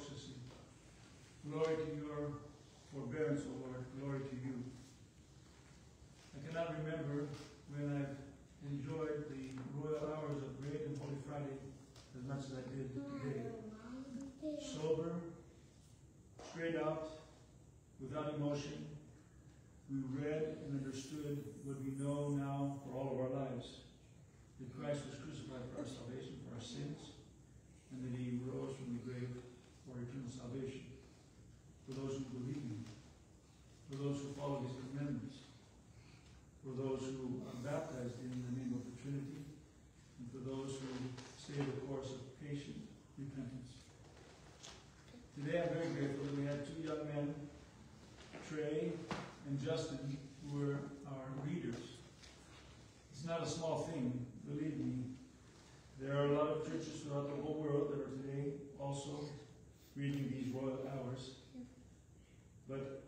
dioxysis. Glory to your forbearance, O Lord, glory to you. I cannot remember when I've enjoyed the royal hours of Great and Holy Friday as much as I did today. Sober, straight out, without emotion, we read and understood what we know now for all of our lives. That Christ was crucified for our salvation, for our sins, and that he rose from the grave for eternal salvation. For those who believe in him, for those who follow his commandments, for those who are baptized in the name of the Trinity, and for those who stay the course of patient repentance. Today I'm very grateful that we had two young men, Trey and Justin, who were our readers. It's not a small thing, believe me. There are a lot of churches throughout the whole world that are today also reading these royal hours. But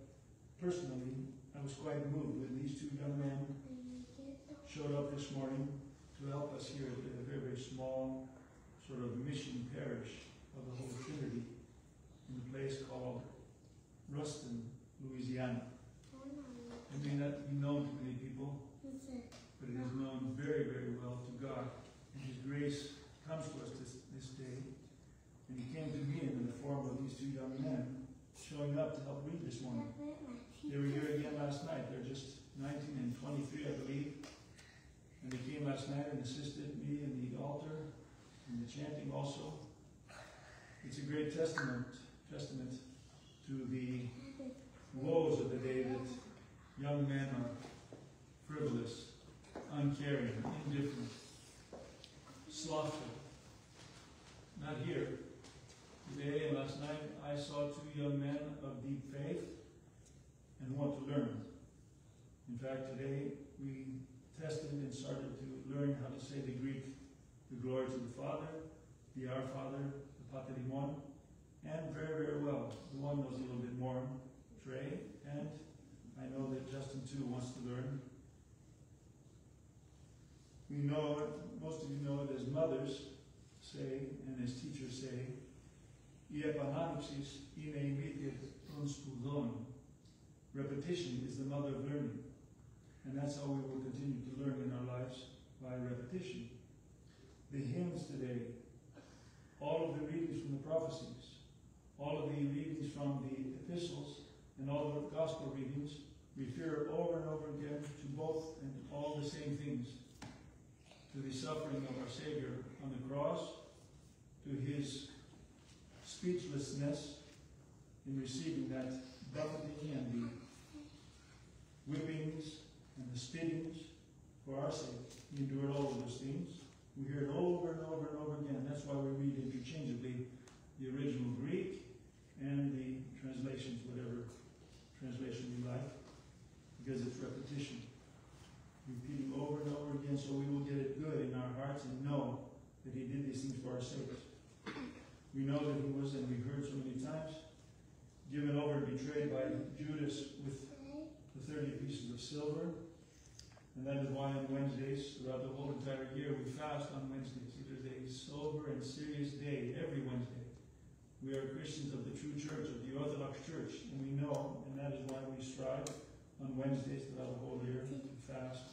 personally, I was quite moved when these two young men showed up this morning to help us here at a very, very small sort of mission parish of the Holy Trinity in a place called Ruston, Louisiana. It may not be known to many people, but it is known very, very well to God. And his grace comes to us this day. And he came to me in the form of these two young men showing up to help read this morning. They were here again last night. They're just 19 and 23, I believe. And they came last night and assisted me in the altar and the chanting also. It's a great testament to the woes of the day that young men are frivolous, uncaring, indifferent, slothful. Not here. Today and last night, I saw two young men of deep faith and who want to learn. In fact, today we tested and started to learn how to say the Greek, the glory to the Father, the Our Father, the Paterimon, and very, very well. The one knows a little bit more, Trey, and I know that Justin too wants to learn. We know it, most of you know it as mothers say, and as teachers say, repetition is the mother of learning. And that's how we will continue to learn in our lives, by repetition. The hymns today, all of the readings from the prophecies, all of the readings from the epistles, and all the gospel readings refer over and over again to both and all the same things. To the suffering of our Savior on the cross, to his speechlessness in receiving that buffeting and the whippings and the spittings for our sake. He endured all of those things. We hear it over and over and over again. That's why we read interchangeably the original Greek and the translations, whatever translation you like, because it's repetition. Repeating over and over again so we will get it good in our hearts and know that he did these things for our sakes. We know that he was, and we've heard so many times, given over and betrayed by Judas with the 30 pieces of silver. And that is why on Wednesdays, throughout the whole entire year, we fast on Wednesdays. It is a sober and serious day every Wednesday. We are Christians of the true church, of the Orthodox Church, and we know, and that is why we strive on Wednesdays throughout the whole year to fast.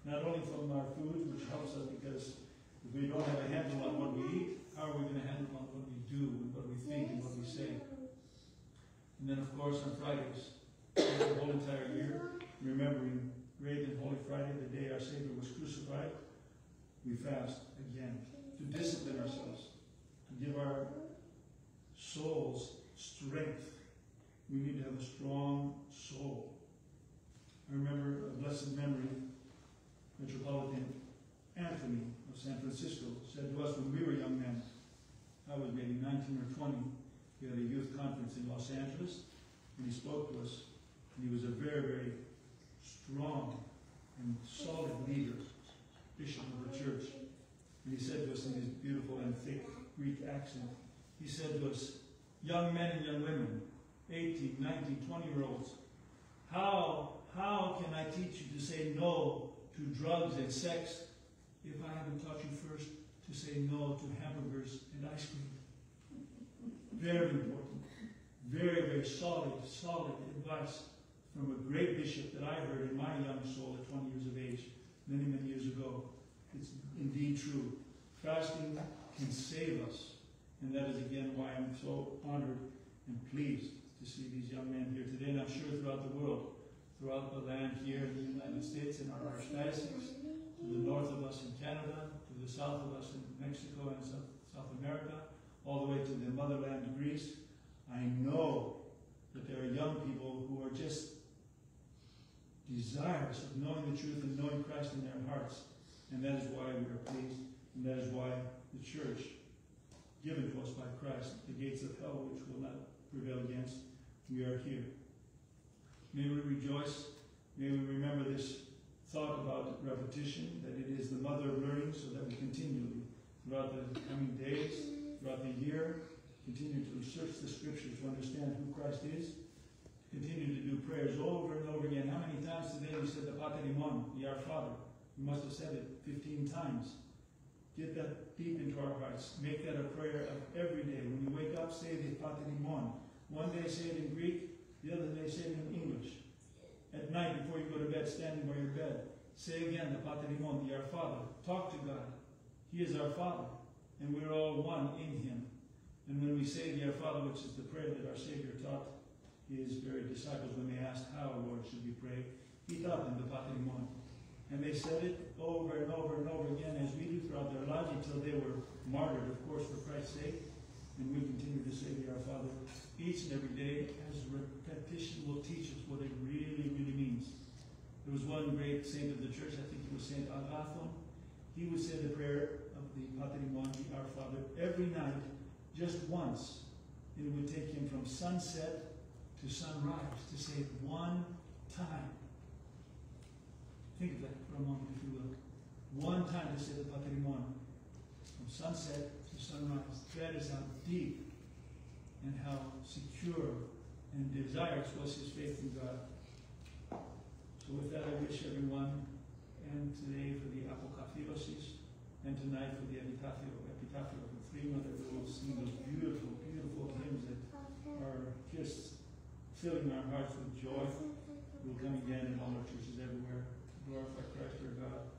Not only from our food, which helps us, because if we don't have a handle on what we eat, how are we going to handle on what we do and what we think and what we say? And then, of course, on Fridays, the whole entire year, remembering Great and Holy Friday, the day our Savior was crucified, we fast again to discipline ourselves, to give our souls strength. We need to have a strong soul. I remember a blessed memory, Metropolitan Anthony of San Francisco said to us when we were young men, I was maybe 19 or 20, he had a youth conference in Los Angeles, and he spoke to us, and he was a very, very strong and solid leader, bishop of the church. And he said to us in his beautiful and thick Greek accent, he said to us, young men and young women, 18, 19, 20-year-olds, how can I teach you to say no to drugs and sex if I haven't taught you first to say no to hamburgers and ice cream? Very important. Very, very solid advice from a great bishop that I heard in my young soul at 20 years of age, many, many years ago. It's indeed true. Fasting can save us. And that is again why I'm so honored and pleased to see these young men here today, and I'm sure throughout the world, throughout the land here in the United States, in our archdiocese, to the north of us in Canada, to the south of us in Mexico and South America, all the way to the motherland of Greece. I know that there are young people who are just desirous of knowing the truth and knowing Christ in their hearts. And that is why we are pleased, and that is why the church, given to us by Christ, the gates of hell which will not prevail against, we are here. May we rejoice. May we remember this thought about repetition, that it is the mother of learning, so that we continually, throughout the coming days, throughout the year, continue to search the Scriptures to understand who Christ is, continue to do prayers over and over again. How many times today we said the Pater Imon, the Our Father? We must have said it 15 times. Get that deep into our hearts. Make that a prayer of every day. When you wake up, say the Pater Imon. One day say it in Greek, the other day say it in English. At night, before you go to bed, standing by your bed, say again the Pater Imon, the Our Father. Talk to God. He is our Father, and we're all one in Him. And when we say the Our Father, which is the prayer that our Savior taught His very disciples when they asked how, Lord, should we pray, He taught them the Pater Imon. And they said it over and over and over again, as we do throughout their lives, until they were martyred, of course, for Christ's sake. And we continue to say the Our Father each and every day, as repetition will teach us what it really, really means. There was one great saint of the church, I think it was Saint Agathon. He would say the prayer of the Pater Imon, the Our Father, every night, just once. And it would take him from sunset to sunrise to say it one time. Think of that for a moment, if you will. One time to say the Pater Imon, from sunset to sunrise. That is how deep and how secure and desirous was his faith in God. So with that, I wish everyone, and today for the Apokathirosis, and tonight for the Epitaph of Ephrema, that we will sing those beautiful, beautiful hymns that are just filling our hearts with joy. We'll come again in all our churches everywhere to glorify Christ our God,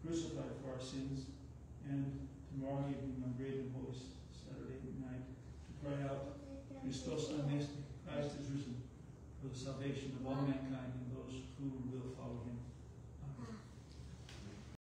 crucified for our sins, and tomorrow evening on great and holy Saturday night to cry out, Christos Anesti, Christ is risen, for the salvation of all mankind and those who will follow Him.